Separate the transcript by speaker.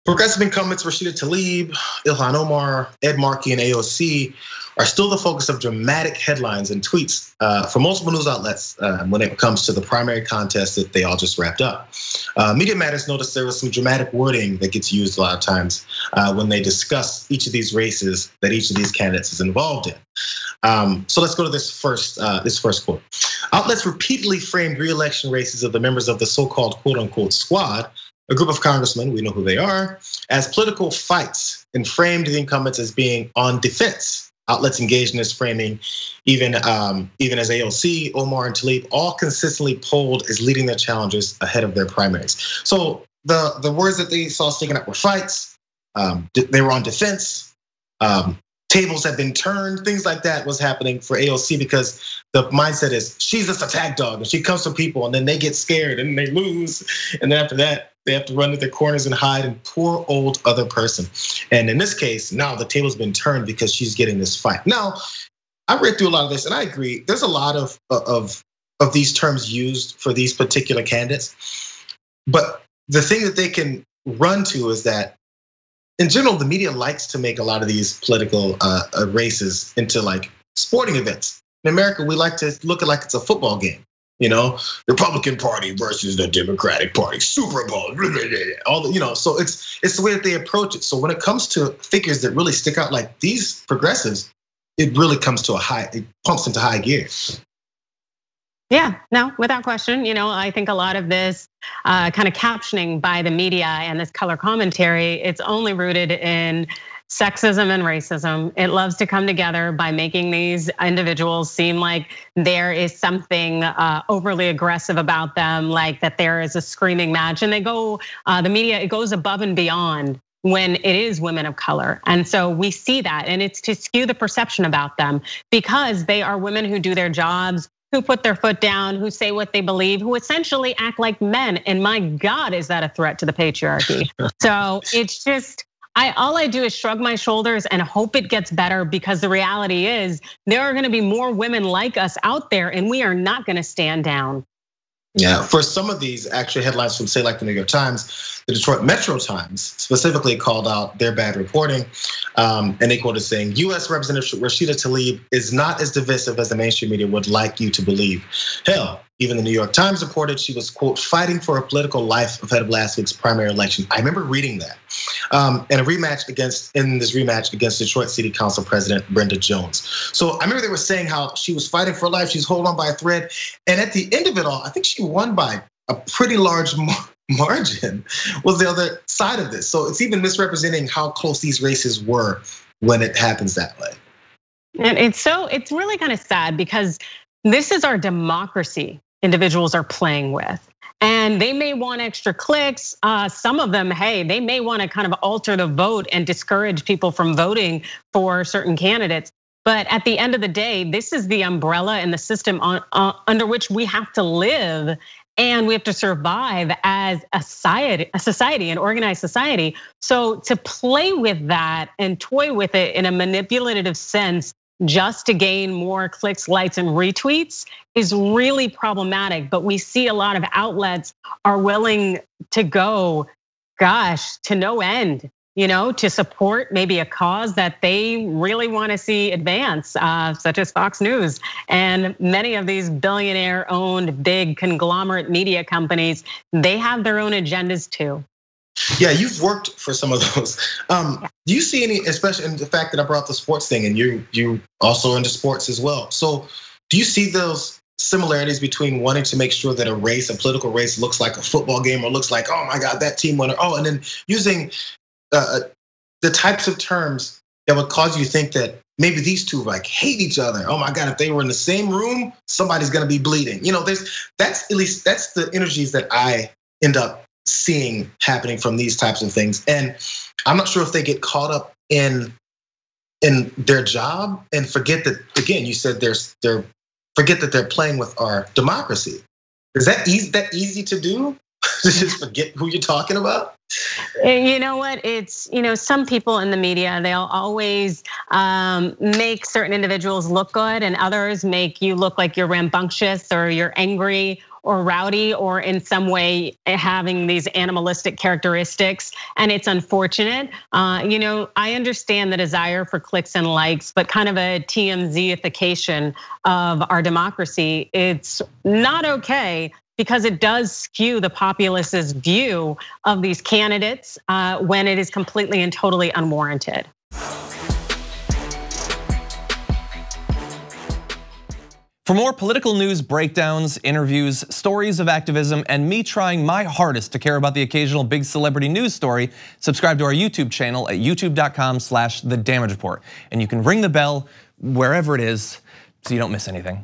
Speaker 1: Progressive incumbents Rashida Tlaib, Ilhan Omar, Markey, and AOC are still the focus of dramatic headlines and tweets for multiple news outlets when it comes to the primary contest that they all just wrapped up. Media Matters noticed there was some dramatic wording that gets used a lot of times when they discuss each of these races that each of these candidates is involved in. So let's go to this first quote. Outlets repeatedly framed re-election races of the members of the so-called quote unquote squad, a group of congressmen, we know who they are, as political fights and framed the incumbents as being on defense. Outlets engaged in this framing, even as AOC, Omar, and Tlaib all consistently polled as leading their challengers ahead of their primaries. So the words that they saw sticking up were fights, they were on defense, tables have been turned, things like that was happening for AOC because the mindset is she's just a tag dog and she comes for people and then they get scared and they lose. And then after that, they have to run to their corners and hide, and poor old other person. And in this case, now the table's been turned because she's getting this fight. Now, I read through a lot of this and I agree, there's a lot of these terms used for these particular candidates. But the thing that they can run to is that in general, the media likes to make a lot of these political races into like sporting events. In America, we like to look at like it's a football game. You know, Republican Party versus the Democratic Party, Super Bowl, all the, so it's the way that they approach it. So when it comes to figures that really stick out like these progressives, it really comes to it pumps into high gear.
Speaker 2: Yeah, no, without question. I think a lot of this kind of captioning by the media and this color commentary, it's only rooted in sexism and racism. It loves to come together by making these individuals seem like there is something overly aggressive about them, like that there is a screaming match. And the media, it goes above and beyond when it is women of color. And so we see that, and it's to skew the perception about them because they are women who do their jobs, who put their foot down, who say what they believe, who essentially act like men. And my God, is that a threat to the patriarchy? So it's just, all I do is shrug my shoulders and hope it gets better because the reality is there are gonna be more women like us out there and we are not gonna stand down.
Speaker 1: Yeah, for some of these actually headlines from say like the New York Times, the Detroit Metro Times specifically called out their bad reporting. And they quoted saying, US Representative Rashida Tlaib is not as divisive as the mainstream media would like you to believe. Hell, even the New York Times reported she was, quote, fighting for a political life ahead of last week's primary election. I remember reading that. And in this rematch against Detroit City Council President Brenda Jones. So I remember they were saying how she was fighting for life, she's holding on by a thread. And at the end of it all, I think she won by a pretty large margin, was the other side of this. So it's even misrepresenting how close these races were when it happens that way.
Speaker 2: And it's really kind of sad because this is our democracy individuals are playing with. And they may want extra clicks. Some of them, hey, they may want to kind of alter the vote and discourage people from voting for certain candidates. But at the end of the day, this is the umbrella and the system under which we have to live. And we have to survive as a society, an organized society. So to play with that and toy with it in a manipulative sense, just to gain more clicks, likes, and retweets is really problematic. But we see a lot of outlets are willing to go, gosh, to no end, to support maybe a cause that they really want to see advance, such as Fox News. And many of these billionaire-owned big conglomerate media companies, they have their own agendas too.
Speaker 1: Yeah, you've worked for some of those. Do you see any, especially in the fact that I brought the sports thing, and you also into sports as well. So do you see those similarities between wanting to make sure that a political race looks like a football game or looks like, oh my God, that team won, and then using the types of terms that would cause you to think that maybe these two like hate each other. Oh my God, if they were in the same room, somebody's gonna be bleeding. That's the energies that I end up seeing happening from these types of things. And I'm not sure if they get caught up in their job and forget that, again, you said forget that they're playing with our democracy. Is that easy to do? To just forget who you're talking about?
Speaker 2: You know what? It's, some people in the media, they'll always make certain individuals look good and others make you look like you're rambunctious or you're angry or rowdy or in some way having these animalistic characteristics, and it's unfortunate. I understand the desire for clicks and likes, but kind of a TMZ-ification of our democracy, it's not okay, because it does skew the populace's view of these candidates when it is completely and totally unwarranted.
Speaker 3: For more political news breakdowns, interviews, stories of activism, and me trying my hardest to care about the occasional big celebrity news story, subscribe to our YouTube channel at youtube.com/thedamagereport. And you can ring the bell wherever it is so you don't miss anything.